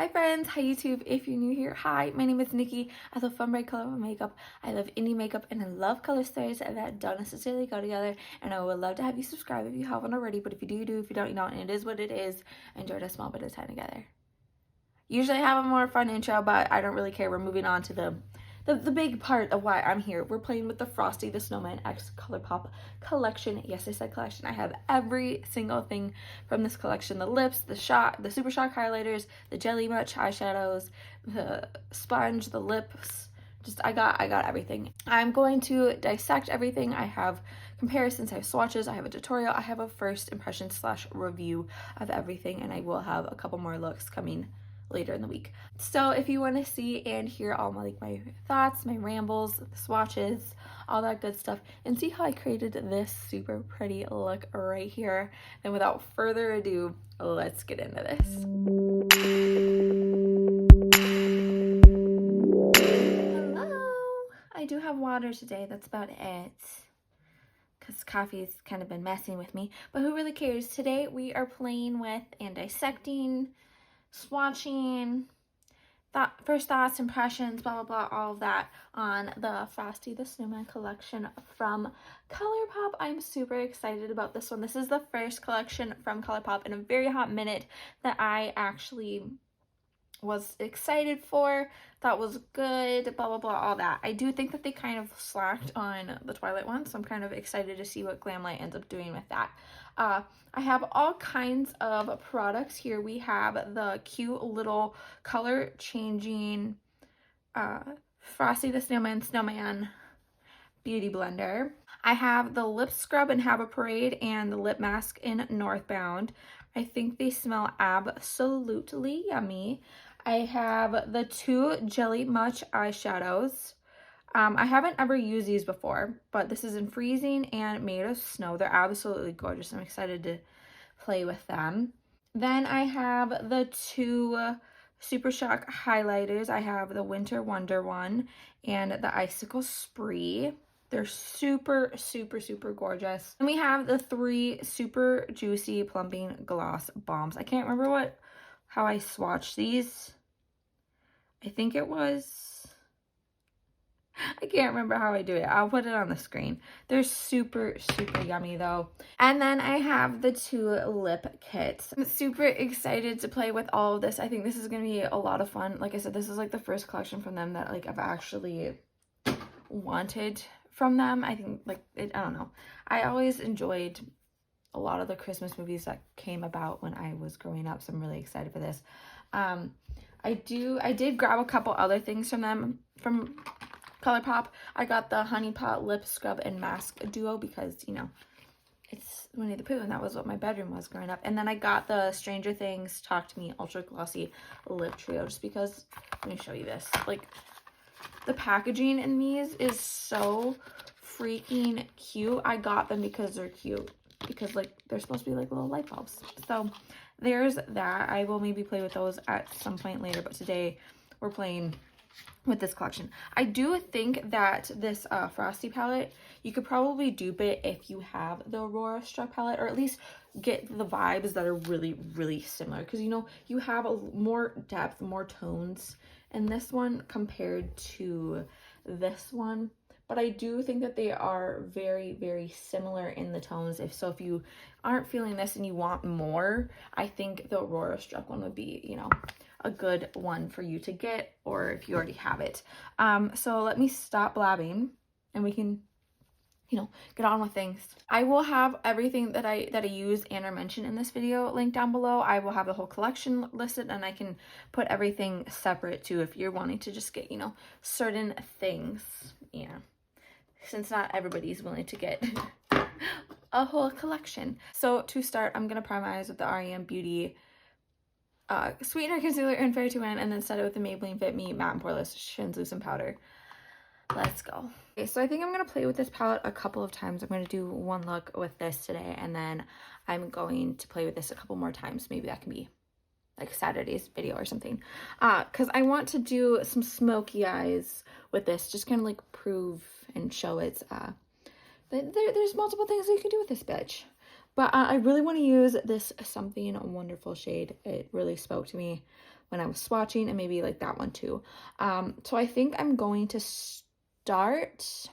Hi friends, hi YouTube. If you're new here, hi, my name is Nikki. I love fun, bright, colorful makeup. I love indie makeup and I love color stories that don't necessarily go together. And I would love to have you subscribe if you haven't already, but if you do, you do. If you don't, you don't. And it is what it is. Enjoy a small bit of time together. Usually I have a more fun intro, but I don't really care. We're moving on to the big part of why I'm here. We're playing with the Frosty the SnowMan X Colourpop collection. Yes, I said collection. I have every single thing from this collection. The lips, the Super Shock highlighters, the Jelly Much eyeshadows, the sponge, the lips. Just I got everything. I'm going to dissect everything. I have comparisons, I have swatches, I have a tutorial, I have a first impression / review of everything, and I will have a couple more looks coming later in the week. So if you want to see and hear all my thoughts, my rambles, the swatches, all that good stuff, and see how I created this super pretty look right here, then without further ado, let's get into this. Hello! I do have water today, that's about it, because coffee's kind of been messing with me, but who really cares? Today we are playing with and dissecting, swatching, first thoughts, impressions, blah, blah, blah, all of that on the Frosty the SnowMan collection from Colourpop. I'm super excited about this one. This is the first collection from Colourpop in a very hot minute that I actually was excited for, thought was good, blah, blah, blah, all that. I do think that they kind of slacked on the Twilight one, so I'm kind of excited to see what Glamlight ends up doing with that. I have all kinds of products here. We have the cute little color changing Frosty the SnowMan beauty blender. I have the lip scrub in Have a Parade and the lip mask in Northbound. I think they smell absolutely yummy. I have the two Jelly Much eyeshadows. I haven't ever used these before, but this is in Freezing and Made of Snow. They're absolutely gorgeous. I'm excited to play with them. Then I have the two Super Shock highlighters. I have the Winter Wonder one and the Icicle Spree. They're super, super, super gorgeous. And we have the three Super Juicy Plumping Gloss Bombs. I can't remember how I swatched these. I think it was... I can't remember how I do it. I'll put it on the screen. They're super, super yummy though. And then I have the two lip kits. I'm super excited to play with all of this. I think this is going to be a lot of fun. Like I said, this is like the first collection from them that I've actually wanted from them. I think I don't know. I always enjoyed a lot of the Christmas movies that came about when I was growing up, so I'm really excited for this. I did grab a couple other things from them, from Colourpop. I got the Honey Pot Lip Scrub and Mask Duo because, you know, it's Winnie the Pooh and that was what my bedroom was growing up. And then I got the Stranger Things Talk to Me Ultra Glossy Lip Trio just because, let me show you this. The packaging in these is so freaking cute. I got them because they're cute. Because, they're supposed to be little light bulbs. So, there's that. I will maybe play with those at some point later. But today, we're playing with this collection. I do think that this Frosty palette, you could probably dupe it if you have the Aurora Struck palette, or at least get the vibes that are really, really similar. Because, you know, you have more depth, more tones in this one compared to this one. But I do think that they are very, very similar in the tones. If you aren't feeling this and you want more, I think the Aurora Struck one would be, you know, a good one for you to get, or if you already have it. So let me stop blabbing and we can, you know, get on with things. I will have everything that I use and or mention in this video linked down below. I will have the whole collection listed, and I can put everything separate too if you're wanting to just get, you know, certain things. Yeah, since not everybody's willing to get a whole collection. So to start, I'm gonna prime my eyes with the REM Beauty Sweetener Concealer in Fair to Win, and then set it with the Maybelline Fit Me Matte and Poreless Translucent Powder. Let's go. Okay, so I think I'm going to play with this palette a couple of times. I'm going to do one look with this today, and then I'm going to play with this a couple more times. Maybe that can be like Saturday's video or something. Because I want to do some smoky eyes with this, just kind of prove and show it's, there's multiple things that you can do with this bitch. But I really want to use this Something Wonderful shade. It really spoke to me when I was swatching, and maybe like that one too. So I think I'm going to start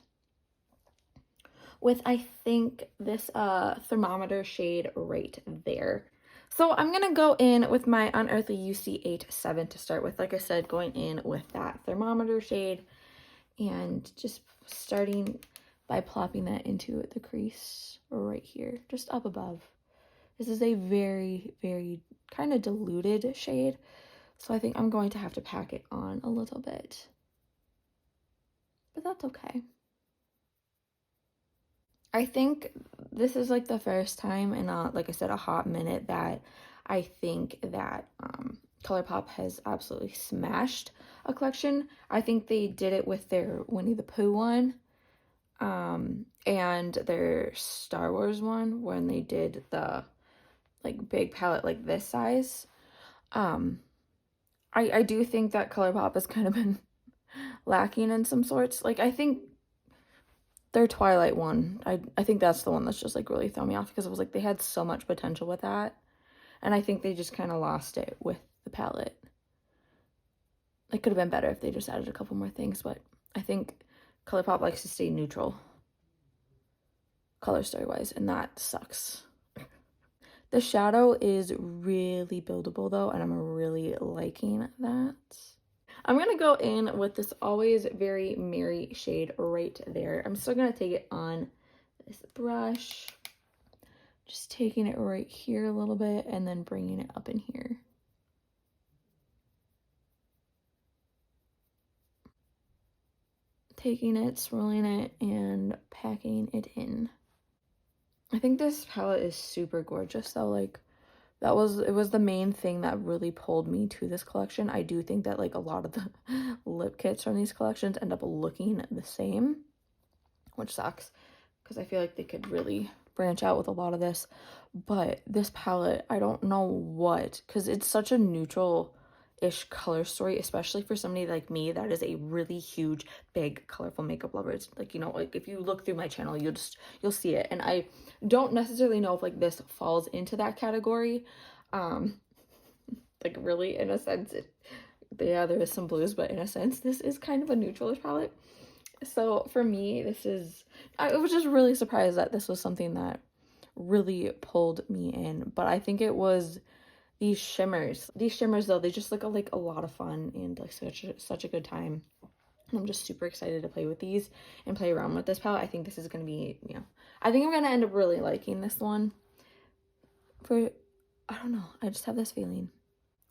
with, I think, this thermometer shade right there. So I'm going to go in with my Unearthly UC87 to start with. Like I said, going in with that thermometer shade and just starting by plopping that into the crease right here, just up above. This is a very, very kind of diluted shade, so I think I'm going to have to pack it on a little bit. But that's okay. I think this is like the first time in, like I said, a hot minute that I think that Colourpop has absolutely smashed a collection. I think they did it with their Winnie the Pooh one and their Star Wars one when they did the like big palette like this size. I do think that Colourpop has kind of been lacking in some sorts. Like, I think their Twilight one, I think that's the one that's just like really thrown me off, because it was like they had so much potential with that, and I think they just kind of lost it with the palette. It could have been better if they just added a couple more things, but I think Colourpop likes to stay neutral color story wise, and that sucks. The shadow is really buildable though, and I'm really liking that. I'm going to go in with this Always Very Merry shade right there. I'm still going to take it on this brush. Just taking it right here a little bit and then bringing it up in here. Taking it, swirling it, and packing it in. I think this palette is super gorgeous though. Like, it was the main thing that really pulled me to this collection. I do think that like a lot of the lip kits from these collections end up looking the same, which sucks because I feel like they could really branch out with a lot of this. But this palette, I don't know what, because it's such a neutral-ish color story, especially for somebody like me that is a really huge, big, colorful makeup lover. It's like, you know, like if you look through my channel, you'll see it. And I don't necessarily know if like this falls into that category. Like really, in a sense, yeah, there is some blues, but in a sense, this is kind of a neutralish palette. So for me, I was just really surprised that this was something that really pulled me in. But I think it was these shimmers. These shimmers though, they just look like a lot of fun and like such a good time. And I'm just super excited to play with these and play around with this palette. I think this is going to be, you know, I think I'm going to end up really liking this one. I don't know, I just have this feeling.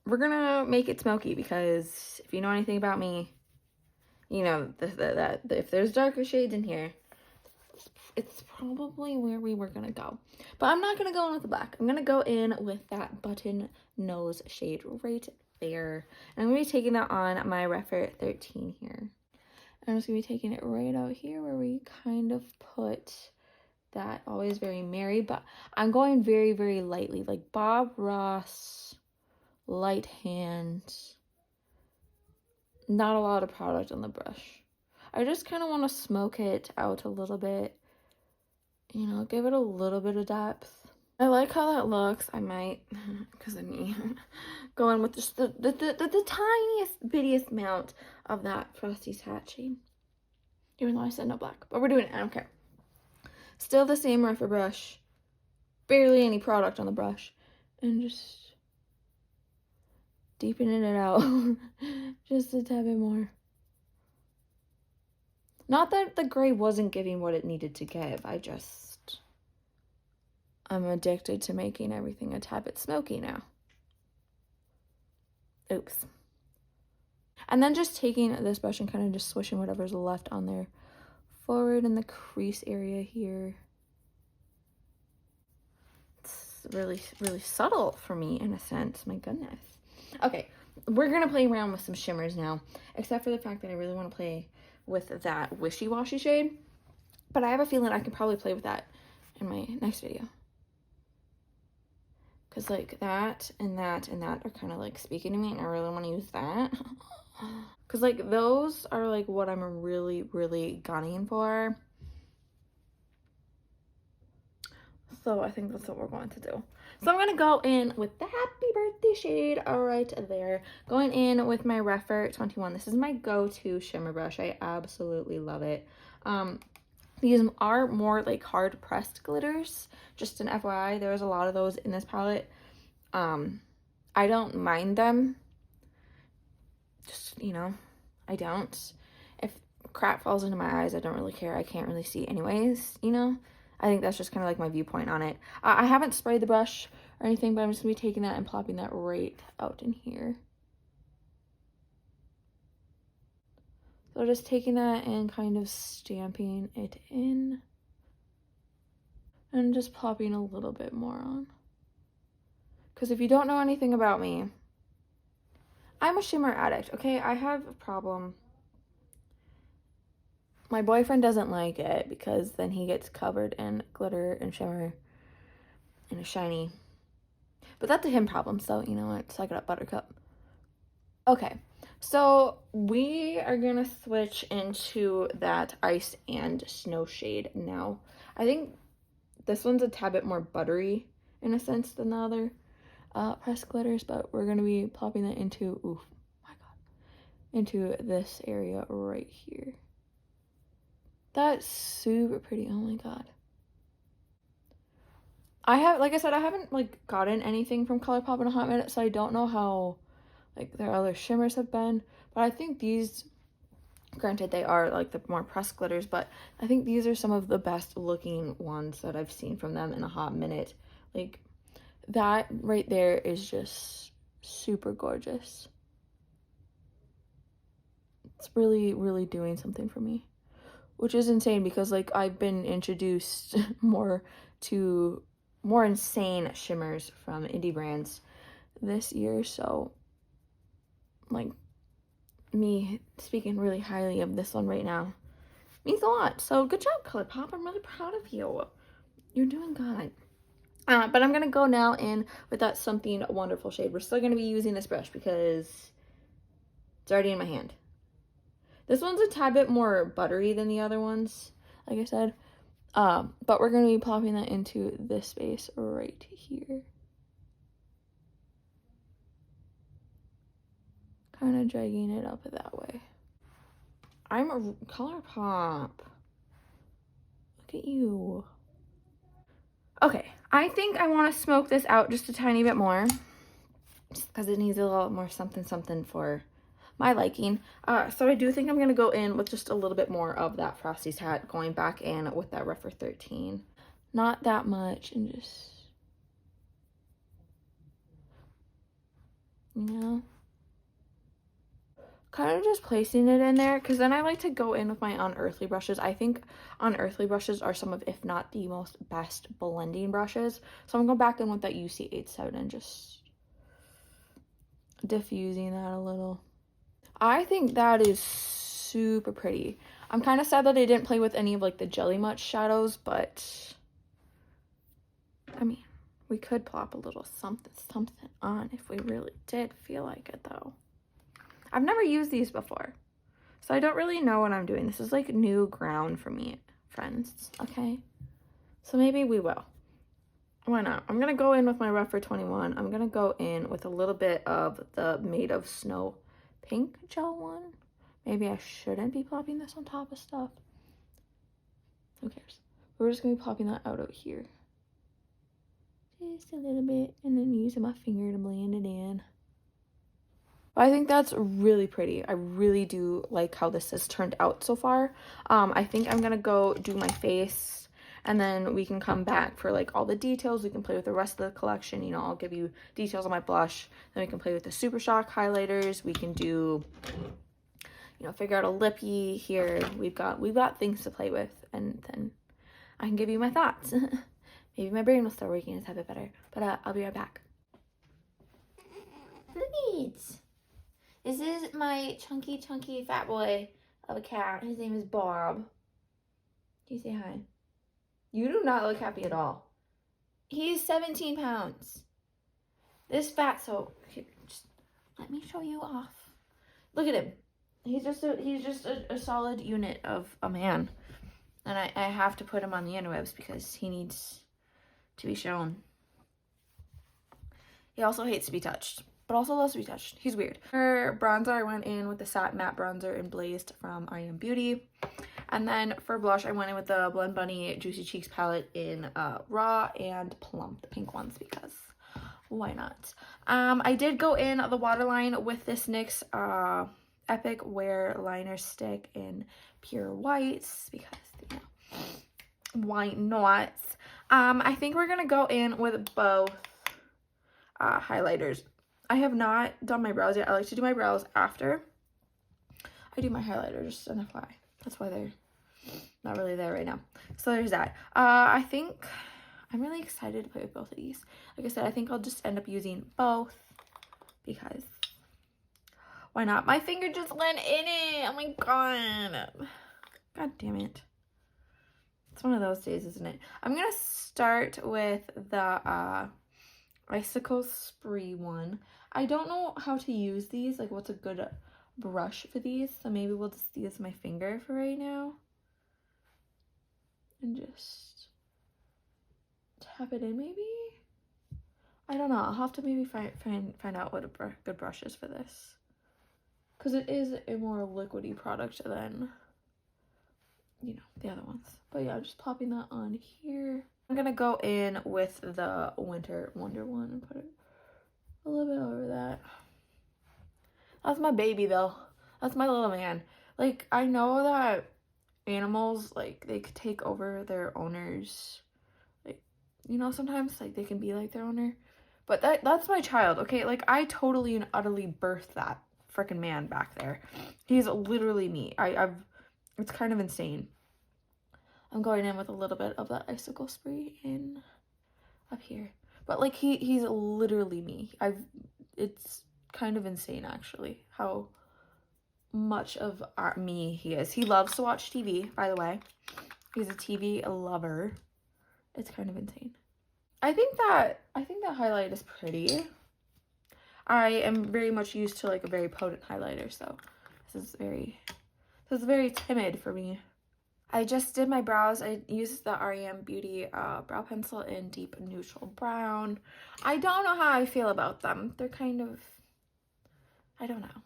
We're going to make it smoky because if you know anything about me, you know that if there's darker shades in here, it's probably where we were going to go. But I'm not going to go in with the black. I'm going to go in with that button nose shade right there. And I'm going to be taking that on my Refer 13 here. I'm just going to be taking it right out here where we kind of put that Always Very Merry. But I'm going very, very lightly. Like Bob Ross, light hand. Not a lot of product on the brush. I just kind of want to smoke it out a little bit. You know, give it a little bit of depth. I like how that looks. I might, because of me, go in with just the tiniest, bittiest amount of that Frosty's hat shade. Even though I said no black. But we're doing it. I don't care. Still the same Refer brush. Barely any product on the brush. And just deepening it out just a tad bit more. Not that the gray wasn't giving what it needed to give. I'm addicted to making everything a tad bit smoky now. Oops. And then just taking this brush and kind of just swishing whatever's left on there forward in the crease area here. It's really, really subtle for me in a sense. My goodness. Okay, we're going to play around with some shimmers now, except for the fact that I really want to play with that wishy-washy shade. But I have a feeling I can probably play with that in my next video. Because like that and that and that are kind of like speaking to me, and I really want to use that. Because like those are like what I'm really, really gunning for. So I think that's what we're going to do. So I'm going to go in with the Happy Birthday shade right there. Going in with my Rephr 21. This is my go-to shimmer brush. I absolutely love it. These are more like hard pressed glitters. Just an FYI, there's a lot of those in this palette. I don't mind them. Just, you know, I don't. If crap falls into my eyes, I don't really care. I can't really see anyways, you know. I think that's just kind of like my viewpoint on it. I haven't sprayed the brush or anything, but I'm just going to be taking that and plopping that right out in here. So just taking that and kind of stamping it in. And just plopping a little bit more on. Because if you don't know anything about me, I'm a shimmer addict, okay? I have a problem. My boyfriend doesn't like it because then he gets covered in glitter and shimmer and is shiny. But that's a him problem, so you know what? Suck it up, buttercup. Okay, so we are going to switch into that Ice and Snow shade now. I think this one's a tad bit more buttery in a sense than the other pressed glitters, but we're going to be plopping that into, oof, my God, into this area right here. That's super pretty. Oh my God. Like I said, I haven't like gotten anything from Colourpop in a hot minute, so I don't know how like their other shimmers have been, but I think these, granted they are like the more pressed glitters, but I think these are some of the best looking ones that I've seen from them in a hot minute. Like that right there is just super gorgeous. It's really, really doing something for me. Which is insane because like I've been introduced more to more insane shimmers from indie brands this year, so like me speaking really highly of this one right now means a lot. So good job, Colourpop. I'm really proud of you. You're doing good. But I'm gonna go now in with that Something Wonderful shade. We're still gonna be using this brush because it's already in my hand. This one's a tad bit more buttery than the other ones, like I said. But we're going to be plopping that into this space right here. Kind of dragging it up that way. I'm a Colourpop. Look at you. Okay, I think I want to smoke this out just a tiny bit more. Just because it needs a little more something something for my liking. So I do think I'm going to go in with just a little bit more of that Frosty's hat, going back in with that Rephr 13. Not that much, and just, you know, kind of just placing it in there, because then I like to go in with my Unearthly brushes. I think Unearthly brushes are some of, if not the most best blending brushes. So I'm going to go back in with that UC 87 and just diffusing that a little. I think that is super pretty. I'm kind of sad that I didn't play with any of like the Jelly Much shadows, but I mean, we could plop a little something on if we really did feel like it though. I've never used these before, so I don't really know what I'm doing. This is like new ground for me, friends, okay? So maybe we will. Why not? I'm going to go in with my Rephr 21. I'm going to go in with a little bit of the Made of Snow pink gel one. Maybe I shouldn't be plopping this on top of stuff. Who cares? We're just going to be plopping that out here. Just a little bit, and then using my finger to blend it in. But I think that's really pretty. I really do like how this has turned out so far. I think I'm going to go do my face, and then we can come back for like all the details. We can play with the rest of the collection. You know, I'll give you details on my blush. Then we can play with the Super Shock highlighters. We can do, you know, figure out a lippy here. We've got things to play with, and then I can give you my thoughts. Maybe my brain will start working a bit better. But I'll be right back. Look at it. This is my chunky fat boy of a cat. His name is Bob. Can you say hi? You do not look happy at all. He's 17 pounds. This fat, so here, just let me show you off. Look at him. He's just a solid unit of a man. And I have to put him on the interwebs because he needs to be shown. He also hates to be touched, but also loves to be touched. He's weird. For bronzer, I went in with the Satin Matte Bronzer in Blazed from IM Beauty. And then for blush, I went in with the Blend Bunny Juicy Cheeks palette in Raw and Plump, the pink ones, because why not? I did go in the waterline with this NYX Epic Wear Liner Stick in Pure Whites, because, you know, why not? I think we're going to go in with both highlighters. I have not done my brows yet. I like to do my brows after I do my highlighter, just an FYI. That's why they're not really there right now. So there's that. I think I'm really excited to play with both of these. Like I said, I think I'll just end up using both because why not? My finger just went in it. Oh my god. God damn it. It's one of those days, isn't it? I'm going to start with the Icicle Spree one. I don't know how to use these, like what's a good brush for these, so maybe we'll just use my finger for right now and just tap it in. Maybe, I don't know, I'll have to maybe find out what a good brush is for this, because it is a more liquidy product than, you know, the other ones. But yeah, I'm just popping that on here. I'm gonna go in with the Winter Wonder one and put it a little bit over that. That's my baby though. That's my little man. Like, I know that animals, like, they could take over their owners. Like, you know, sometimes, like, they can be like their owner. But that's my child, okay? Like, I totally and utterly birthed that freaking man back there. He's literally me. It's kind of insane. I'm going in with a little bit of that Icicle Spree in up here. But, like, he's literally me. It's kind of insane, actually, how much of me he is. He loves to watch TV, by the way. He's a TV lover. It's kind of insane. I think that highlight is pretty. I am very much used to like a very potent highlighter, so this is very timid for me. I just did my brows. I used the REM Beauty brow pencil in deep neutral brown. I don't know how I feel about them. They're kind of, I don't know.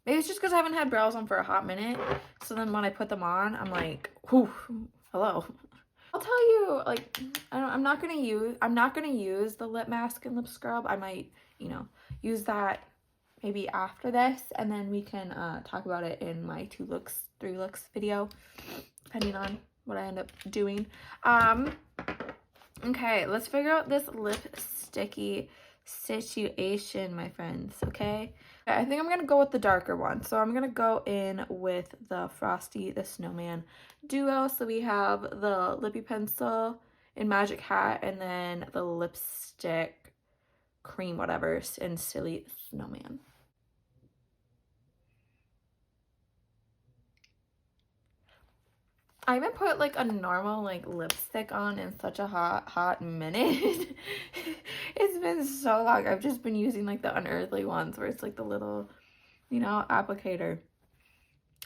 Maybe it's just because I haven't had brows on for a hot minute. So then when I put them on, I'm like, whew, hello. I'll tell you, like, I'm not gonna use the lip mask and lip scrub. I might, you know, use that maybe after this, and then we can talk about it in my 3 looks video, depending on what I end up doing. Okay, let's figure out this lip sticky situation, my friends, okay? I think I'm gonna go with the darker one. So I'm gonna go in with the Frosty, the SnowMan duo. So we have the lippy pencil in Magic Hat, and then the lipstick cream whatever in Silly Snowman. I haven't put like a normal like lipstick on in such a hot minute. It's been so long. I've just been using like the unearthly ones where it's like the little, you know, applicator.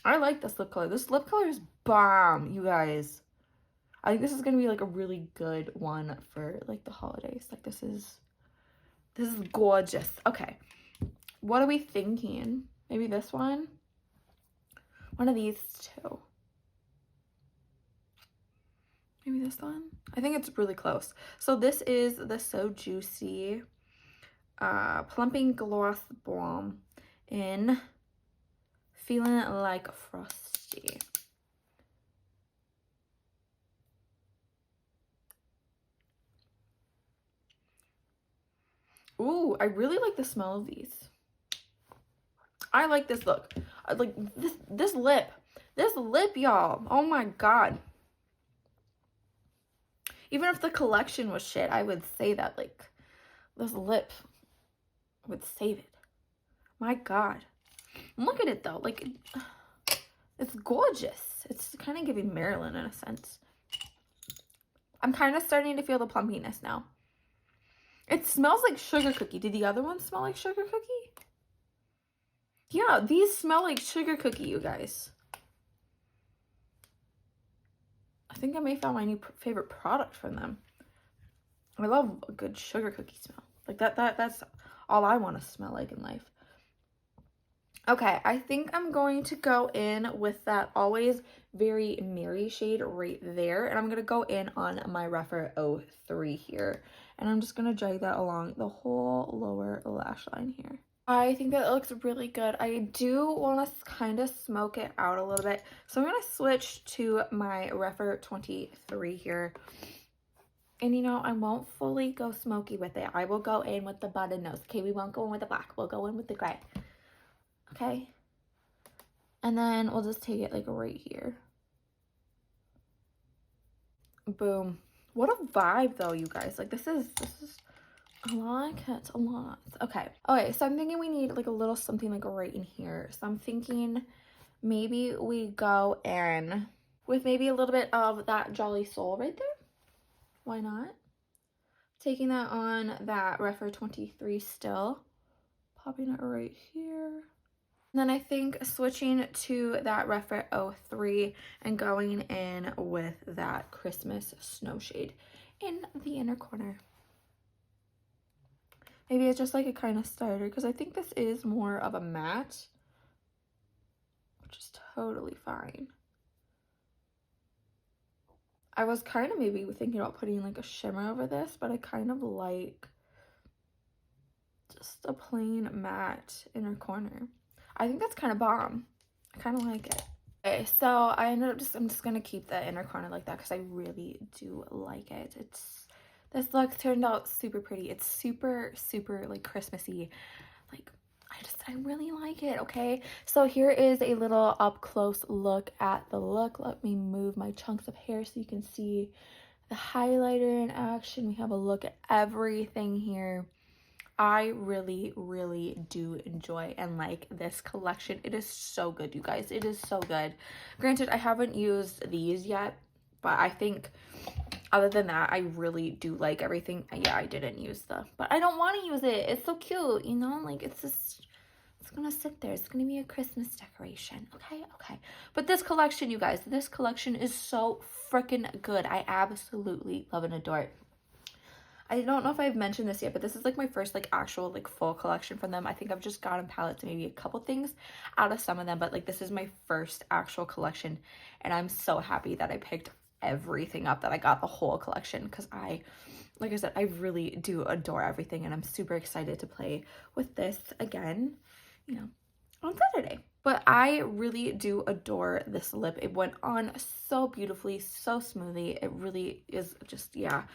I like this lip color. This lip color is bomb, you guys. I think this is gonna be like a really good one for like the holidays. Like this is gorgeous. Okay, what are we thinking? Maybe this one? One of these two. Maybe this one? I think it's really close. So this is the So Juicy Plumping Gloss Balm in Feeling Like Frosty. Ooh, I really like the smell of these. I like this look. I like this lip. This lip, y'all. Oh my god. Even if the collection was shit, I would say that, like, this lip would save it. My god. Look at it, though. Like, it's gorgeous. It's kind of giving Marilyn in a sense. I'm kind of starting to feel the plumpiness now. It smells like sugar cookie. Did the other one smell like sugar cookie? Yeah, these smell like sugar cookie, you guys. I think I may have found my new favorite product from them. I love a good sugar cookie smell. Like that's all I want to smell like in life. Okay, I think I'm going to go in with that Always Very Merry shade right there. And I'm going to go in on my Rephr 03 here. And I'm just going to drag that along the whole lower lash line here. I think that it looks really good. I do want to kind of smoke it out a little bit. So I'm going to switch to my Rephr 23 here. And you know, I won't fully go smoky with it. I will go in with the button nose. Okay, we won't go in with the black. We'll go in with the gray. Okay. And then we'll just take it like right here. Boom. What a vibe though, you guys. Like this is I like it a lot. Okay. Okay, so I'm thinking we need like a little something like right in here. So I'm thinking maybe we go in with maybe a little bit of that Jolly Soul right there. Why not? Taking that on that Rephr 23 still. Popping it right here. And then I think switching to that Rephr 03 and going in with that Christmas Snow shade in the inner corner. Maybe it's just like a kind of starter because I think this is more of a matte, which is totally fine. I was kind of maybe thinking about putting like a shimmer over this, but I kind of like just a plain matte inner corner. I think that's kind of bomb. I kind of like it. Okay, so I ended up I'm just gonna keep the inner corner like that because I really do like it. This look turned out super pretty. It's super like Christmassy. Like I really like it. Okay, so here is a little up close look at the look. Let me move my chunks of hair so you can see the highlighter in action. We have a look at everything here. I really do enjoy and like this collection. It is so good, you guys. It is so good. Granted, I haven't used these yet, but I think other than that, I really do like everything. Yeah, I didn't use but I don't want to use it. It's so cute, you know? Like, it's gonna sit there. It's gonna be a Christmas decoration. Okay. But this collection, you guys, this collection is so freaking good. I absolutely love and adore it. I don't know if I've mentioned this yet, but this is like my first like actual like full collection from them. I think I've just gotten palettes, maybe a couple things out of some of them, but like this is my first actual collection, and I'm so happy that I picked everything up, that I got the whole collection, because like I said, I really do adore everything, and I'm super excited to play with this again, you know, on Saturday. But I really do adore this lip. It went on so beautifully, so smoothly. It really is just, yeah.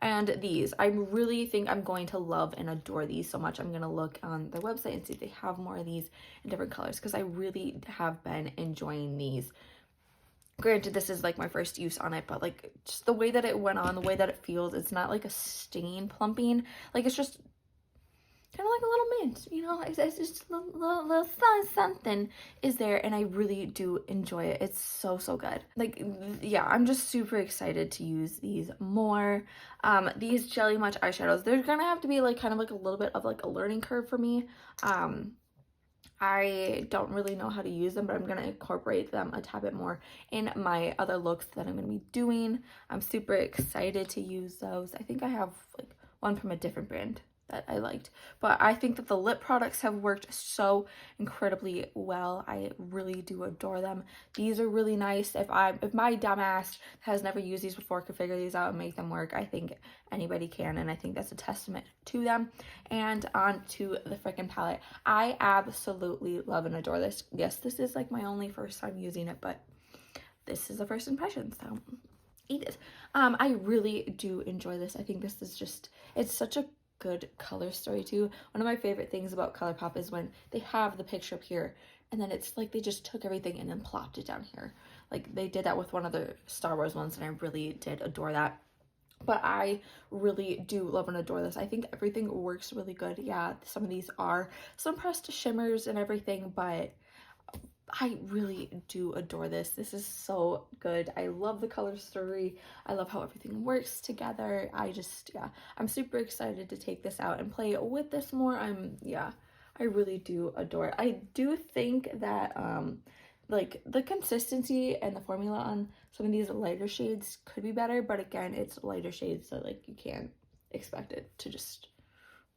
And these, I really think I'm going to love and adore these so much. I'm going to look on their website and see if they have more of these in different colors, because I really have been enjoying these. Granted, this is like my first use on it, but like just the way that it went on, the way that it feels, it's not like a stain plumping. Like it's just kind of like a little mint, you know? It's just a little something is there, and I really do enjoy it. It's so good. Like, yeah, I'm just super excited to use these more. These Jelly Much eyeshadows, they're gonna have to be like kind of like a little bit of like a learning curve for me. I don't really know how to use them, but I'm going to incorporate them a tad bit more in my other looks that I'm going to be doing. I'm super excited to use those. I think I have like one from a different brand that I liked, but I think that the lip products have worked so incredibly well. I really do adore them. These are really nice. If my dumbass has never used these before could figure these out and make them work, I think anybody can, and I think that's a testament to them. And on to the freaking palette. I absolutely love and adore this. Yes, this is like my only first time using it, but this is a first impression, so eat it. I really do enjoy this. I think this is just, it's such a good color story too. One of my favorite things about Colourpop is when they have the picture up here and then it's like they just took everything and then plopped it down here. Like they did that with one of the Star Wars ones, and I really did adore that. But I really do love and adore this. I think everything works really good. Yeah, some of these are some pressed shimmers and everything, but I really do adore this. This is so good. I love the color story. I love how everything works together. Yeah, I'm super excited to take this out and play with this more. I really do adore it. I do think that like the consistency and the formula on some of these lighter shades could be better, but again, it's lighter shades, so like you can't expect it to just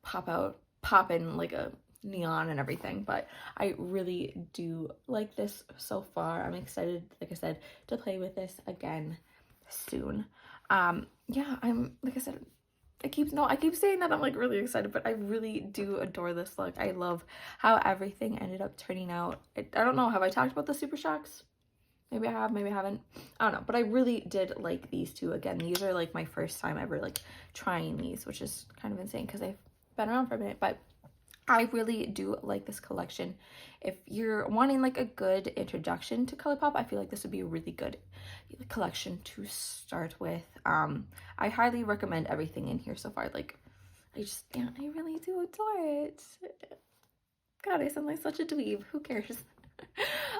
pop out pop in like a neon and everything, but I really do like this so far. I'm excited, like I said, to play with this again soon. Yeah, I'm, like I said, I keep saying that I'm like really excited, but I really do adore this look. I love how everything ended up turning out. I don't know, have I talked about the Super Shocks? Maybe I have, maybe I haven't. I don't know, but I really did like these two. Again, these are like my first time ever like trying these, which is kind of insane because they've been around for a minute, but I really do like this collection. If you're wanting like a good introduction to Colourpop, I feel like this would be a really good collection to start with. I highly recommend everything in here so far. Like, I really do adore it. God, I sound like such a dweeb. Who cares?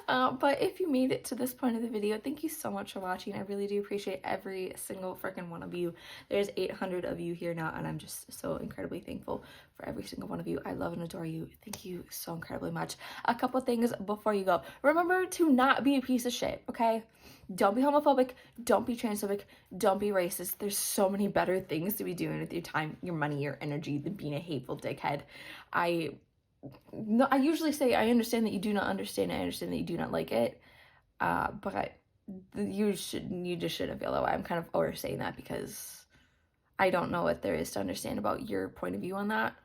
But if you made it to this point of the video, thank you so much for watching. I really do appreciate every single freaking one of you. There's 800 of you here now, and I'm just so incredibly thankful for every single one of you. I love and adore you. Thank you so incredibly much. A couple things before you go. Remember to not be a piece of shit, okay? Don't be homophobic. Don't be transphobic. Don't be racist. There's so many better things to be doing with your time, your money, your energy than being a hateful dickhead. I usually say I understand that you do not understand. I understand that you do not like it, but you just shouldn't feel that way. I'm kind of oversaying that because I don't know what there is to understand about your point of view on that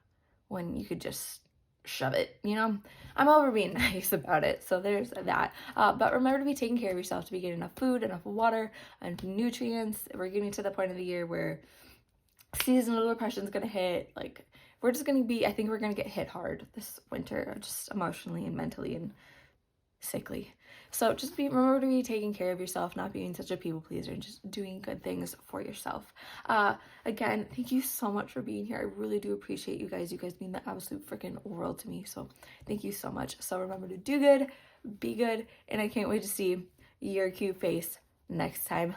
when you could just shove it, you know? I'm over being nice about it, so there's that. But remember to be taking care of yourself, to be getting enough food, enough water, and nutrients. We're getting to the point of the year where seasonal depression is going to hit. Like, we're just going to be, I think we're going to get hit hard this winter, just emotionally and mentally and sickly. So just remember to be taking care of yourself, not being such a people pleaser, and just doing good things for yourself. Again, thank you so much for being here. I really do appreciate you guys. You guys mean the absolute freaking world to me. So thank you so much. So remember to do good, be good, and I can't wait to see your cute face next time.